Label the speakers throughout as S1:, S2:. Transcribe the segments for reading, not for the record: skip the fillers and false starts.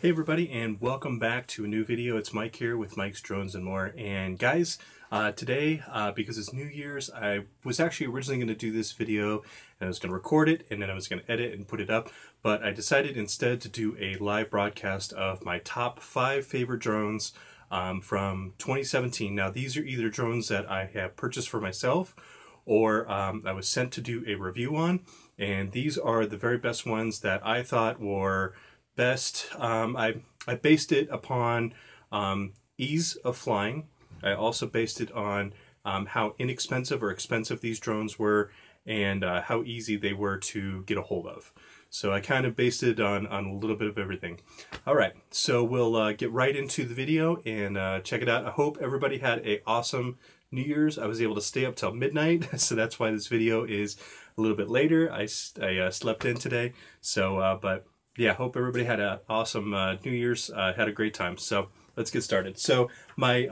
S1: Hey everybody, and welcome back to a new video. It's Mike here with Mike's Drones and More. And guys, today, because it's New Year's, I was actually originally going to do this video and I was going to record it and then I was going to edit and put it up, but I decided instead to do a live broadcast of my top 5 favorite drones from 2017. Now these are either drones that I have purchased for myself or I was sent to do a review on, and these are the very best ones that I thought were best. I based it upon ease of flying. I also based it on how inexpensive or expensive these drones were and how easy they were to get a hold of. So I kind of based it on a little bit of everything. Alright, so we'll get right into the video and check it out. I hope everybody had an awesome New Year's. I was able to stay up till midnight, so that's why this video is a little bit later. I slept in today, so but yeah, hope everybody had an awesome New Year's, had a great time. So let's get started. So my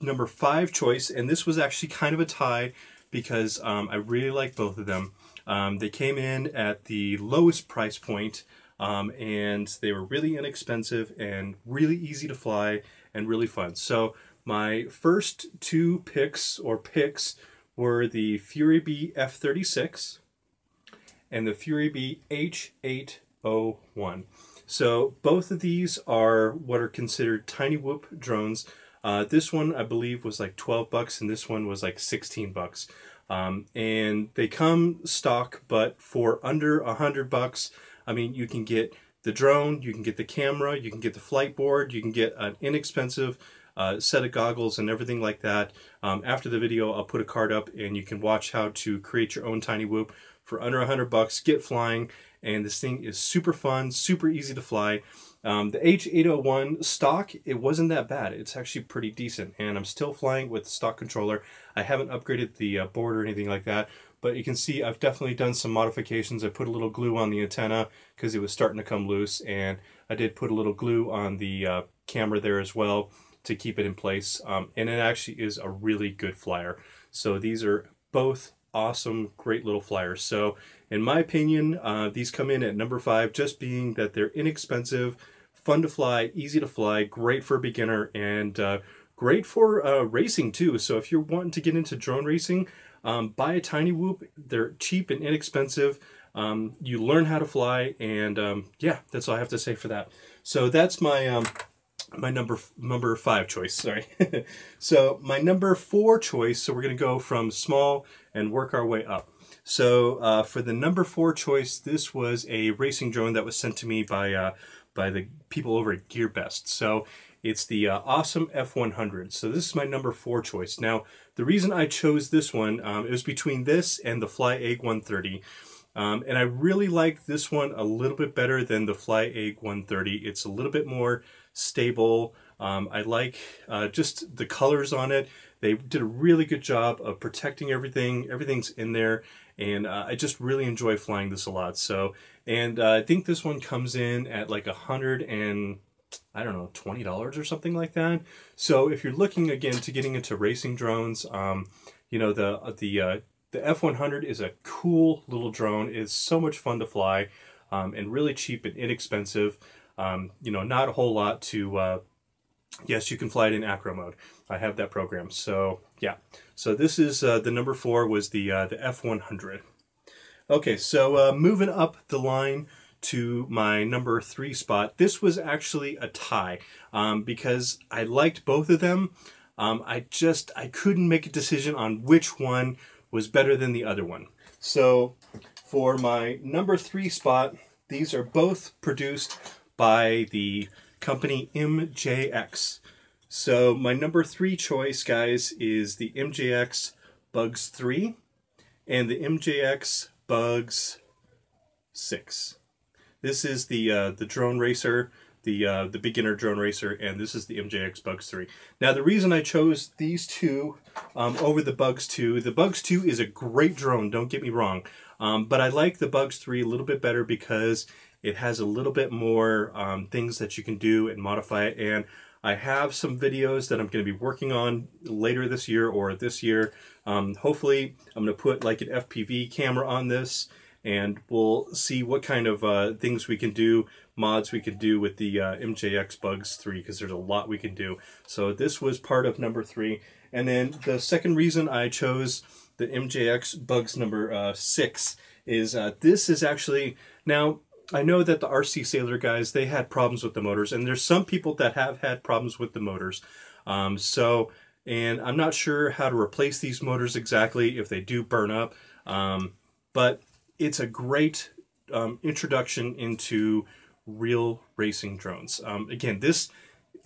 S1: number 5 choice, and this was actually kind of a tie because I really like both of them. They came in at the lowest price point, and they were really inexpensive and really easy to fly and really fun. So my first 2 picks were the Fury Bee F36 and the Fury Bee H8 01. So both of these are what are considered tiny whoop drones. This one I believe was like 12 bucks and this one was like 16 bucks. And they come stock, but for under 100 bucks, I mean, you can get the drone, you can get the camera, you can get the flight board, you can get an inexpensive set of goggles and everything like that. After the video, I'll put a card up and you can watch how to create your own tiny whoop for under 100 bucks, get flying, and this thing is super fun, super easy to fly. The H801 stock, it wasn't that bad. It's actually pretty decent, and I'm still flying with the stock controller. I haven't upgraded the board or anything like that, but you can see I've definitely done some modifications. I put a little glue on the antenna because it was starting to come loose, and I did put a little glue on the camera there as well to keep it in place, and it actually is a really good flyer. So these are both awesome, great little flyers. So in my opinion, these come in at number 5, just being that they're inexpensive, fun to fly, easy to fly, great for a beginner, and great for racing too. So if you're wanting to get into drone racing, buy a tiny whoop. They're cheap and inexpensive. You learn how to fly, and yeah, that's all I have to say for that. So that's my my number 5 choice, sorry. So my number 4 choice, so we're going to go from small and work our way up. So for the number 4 choice, this was a racing drone that was sent to me by the people over at GearBest. So it's the awesome F100. So this is my number 4 choice. Now, the reason I chose this one, it was between this and the Fly Egg 130. And I really like this one a little bit better than the Fly Egg 130. It's a little bit more stable. I like just the colors on it. They did a really good job of protecting everything. Everything's in there, and I just really enjoy flying this a lot. So, and I think this one comes in at like $100 and I don't know, $20 or something like that. So if you're looking again to getting into racing drones, you know, the F100 is a cool little drone. It's so much fun to fly, and really cheap and inexpensive. You know, not a whole lot to, yes, you can fly it in acro mode. I have that program. So yeah, so this is the number 4 was the F100. Okay, so moving up the line to my number 3 spot. This was actually a tie because I liked both of them. I couldn't make a decision on which one was better than the other one. So for my number 3 spot, these are both produced by the company MJX. So my number 3 choice, guys, is the MJX Bugs 3 and the MJX Bugs 6. This is the drone racer, the beginner drone racer, and this is the MJX Bugs 3. Now the reason I chose these two over the Bugs 2, the Bugs 2 is a great drone, don't get me wrong, but I like the Bugs 3 a little bit better because it has a little bit more things that you can do and modify it, and I have some videos that I'm going to be working on later this year or this year. Hopefully I'm going to put like an FPV camera on this, and we'll see what kind of things we can do, mods we can do with the MJX Bugs 3, because there's a lot we can do. So this was part of number 3. And then the second reason I chose the MJX Bugs number 6 is this is actually, now I know that the RC Sailor guys, they had problems with the motors, and there's some people that have had problems with the motors. And I'm not sure how to replace these motors exactly if they do burn up, but it's a great introduction into real racing drones. Again, this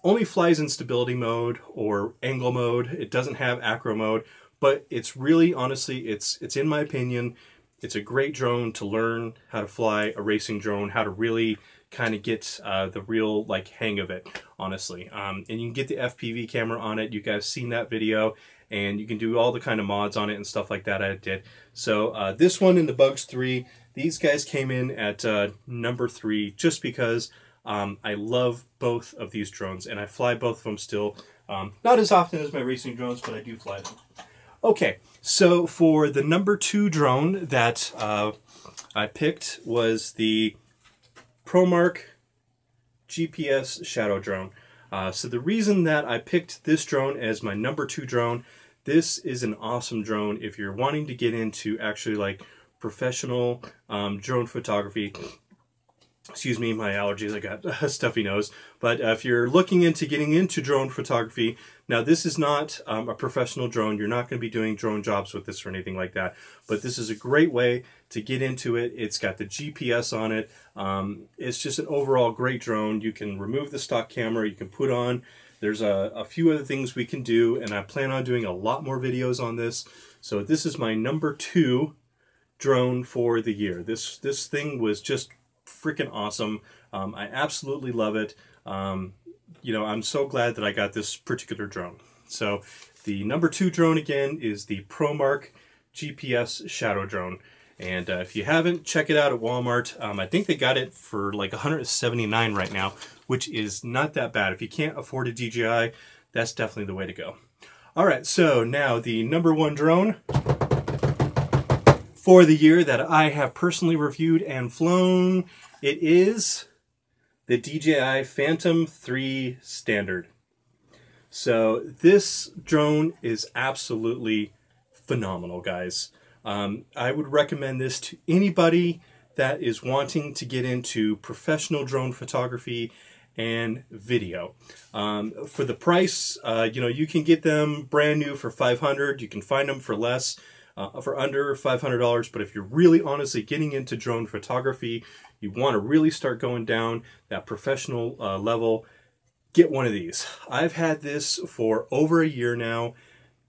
S1: only flies in stability mode or angle mode. It doesn't have acro mode, but it's really, honestly, it's in my opinion, it's a great drone to learn how to fly a racing drone, how to really kind of get the real hang of it, honestly. And you can get the FPV camera on it. You guys seen that video, and you can do all the kind of mods on it and stuff like that I did. So this one in the Bugs 3, these guys came in at number 3 just because I love both of these drones, and I fly both of them still. Not as often as my racing drones, but I do fly them. Okay, so for the number 2 drone that I picked was the Promark GPS Shadow Drone. So the reason that I picked this drone as my number 2 drone, this is an awesome drone if you're wanting to get into actually professional drone photography. Excuse me, my allergies, I got a stuffy nose. But if you're looking into getting into drone photography, now this is not a professional drone. You're not going to be doing drone jobs with this or anything like that. But this is a great way to get into it. It's got the GPS on it. It's just an overall great drone. You can remove the stock camera. You can put on. There's a few other things we can do, and I plan on doing a lot more videos on this. So this is my number 2 drone for the year. This thing was just freaking awesome. I absolutely love it. You know, I'm so glad that I got this particular drone. So the number 2 drone again is the Promark GPS Shadow Drone. And if you haven't, check it out at Walmart. I think they got it for like $179 right now, which is not that bad. If you can't afford a DJI, that's definitely the way to go. All right, so now the number 1 drone for the year that I have personally reviewed and flown, it is the DJI Phantom 3 Standard. So this drone is absolutely phenomenal, guys. I would recommend this to anybody that is wanting to get into professional drone photography and video. For the price, you know, you can get them brand new for $500. You can find them for less. For under $500, but if you're really honestly getting into drone photography, you want to really start going down that professional level, get one of these. I've had this for over a year now.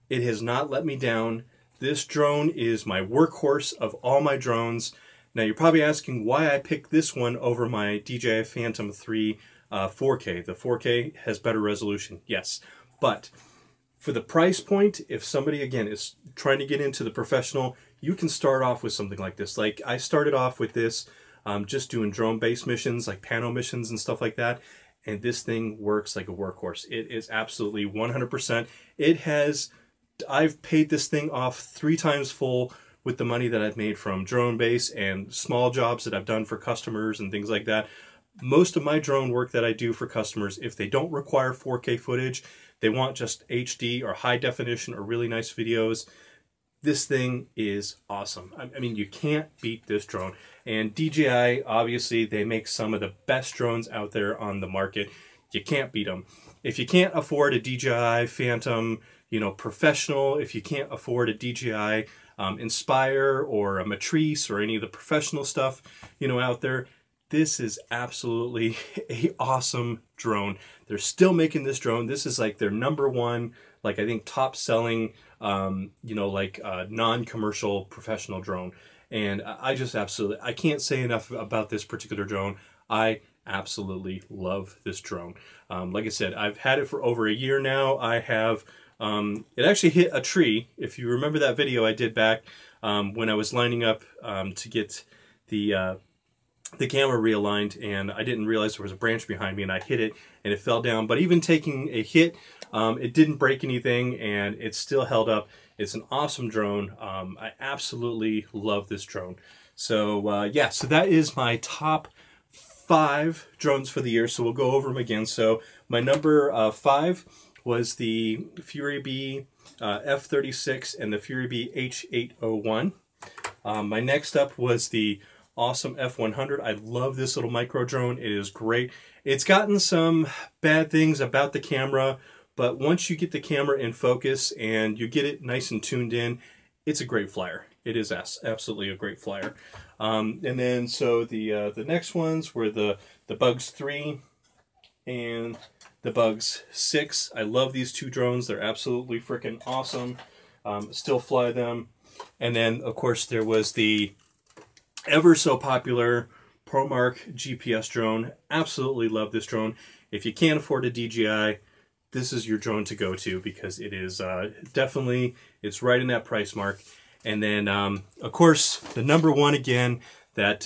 S1: It has not let me down. This drone is my workhorse of all my drones. Now you're probably asking why I picked this one over my DJI Phantom 3 4K. The 4K has better resolution, yes, but for the price point, if somebody, again, is trying to get into the professional, you can start off with something like this. Like, I started off with this just doing drone-based missions, like pano missions and stuff like that, and this thing works like a workhorse. It is absolutely 100%. It has, I've paid this thing off 3 times full with the money that I've made from drone base and small jobs that I've done for customers and things like that. Most of my drone work that I do for customers, if they don't require 4K footage, they want just HD or high definition or really nice videos, this thing is awesome. I mean, you can't beat this drone. And DJI, obviously, they make some of the best drones out there on the market. You can't beat them. If you can't afford a DJI Phantom, you know, professional, if you can't afford a DJI Inspire or a Matrice or any of the professional stuff, you know, out there, this is absolutely an awesome drone. They're still making this drone. This is like their number 1, like I think top selling, you know, like non-commercial professional drone. And I just absolutely, I can't say enough about this particular drone. I absolutely love this drone. Like I said, I've had it for over a year now. I have, it actually hit a tree. If you remember that video I did back when I was lining up to get the camera realigned, and I didn't realize there was a branch behind me, and I hit it and it fell down. But even taking a hit, it didn't break anything, and it still held up. It's an awesome drone. I absolutely love this drone. So yeah, so that is my top 5 drones for the year. So we'll go over them again. So my number 5 was the Fury Bee F36 and the Fury Bee H801. My next up was the awesome F100. I love this little micro drone. It is great. It's gotten some bad things about the camera, but once you get the camera in focus and you get it nice and tuned in, it's a great flyer. It is absolutely a great flyer. And then so the next ones were the Bugs 3 and the Bugs 6. I love these 2 drones. They're absolutely freaking awesome. Still fly them. And then of course there was the ever so popular Promark GPS drone. Absolutely love this drone. If you can't afford a DJI, this is your drone to go to, because it is definitely, it's right in that price mark. And then, of course, the number 1 again that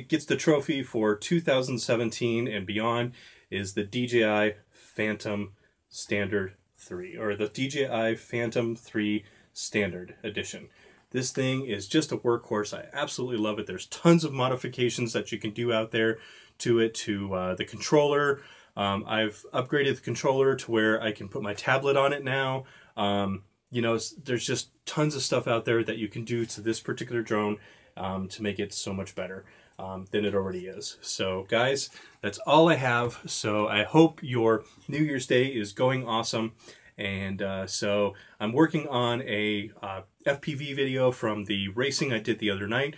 S1: gets the trophy for 2017 and beyond is the DJI Phantom Standard 3, or the DJI Phantom 3 Standard Edition. This thing is just a workhorse. I absolutely love it. There's tons of modifications that you can do out there to it, to the controller. I've upgraded the controller to where I can put my tablet on it now. You know, there's just tons of stuff out there that you can do to this particular drone to make it so much better than it already is. So guys, that's all I have. So I hope your New Year's Day is going awesome. And so I'm working on a FPV video from the racing I did the other night.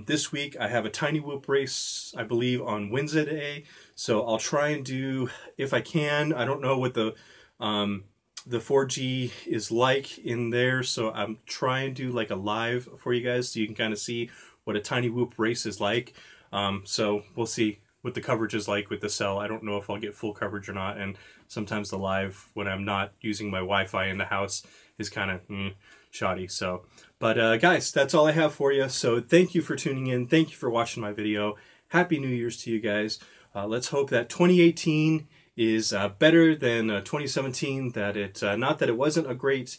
S1: This week I have a tiny whoop race, I believe, on Wednesday. So I'll try and do, if I can. I don't know what the 4G is like in there, so I'm trying to do like a live for you guys so you can kind of see what a tiny whoop race is like. So we'll see what the coverage is like with the cell. I don't know if I'll get full coverage or not, and sometimes the live, when I'm not using my Wi-Fi in the house, is kind of shoddy. So, but guys, that's all I have for you. So thank you for tuning in. Thank you for watching my video. Happy New Year's to you guys. Let's hope that 2018 is better than 2017. That it, not that it wasn't a great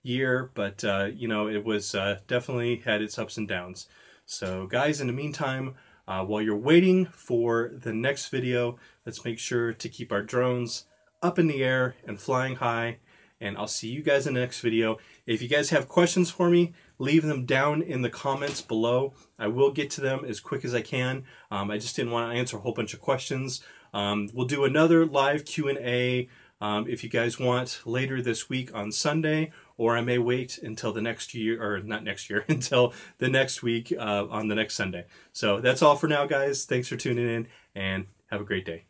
S1: year, but you know, it was definitely had its ups and downs. So guys, in the meantime, while you're waiting for the next video, let's make sure to keep our drones up in the air and flying high. And I'll see you guys in the next video. If you guys have questions for me, leave them down in the comments below. I will get to them as quick as I can. I just didn't want to answer a whole bunch of questions. We'll do another live Q&A if you guys want later this week on Sunday, or I may wait until the next year, or not next year, until the next week on the next Sunday. So that's all for now, guys. Thanks for tuning in, and have a great day.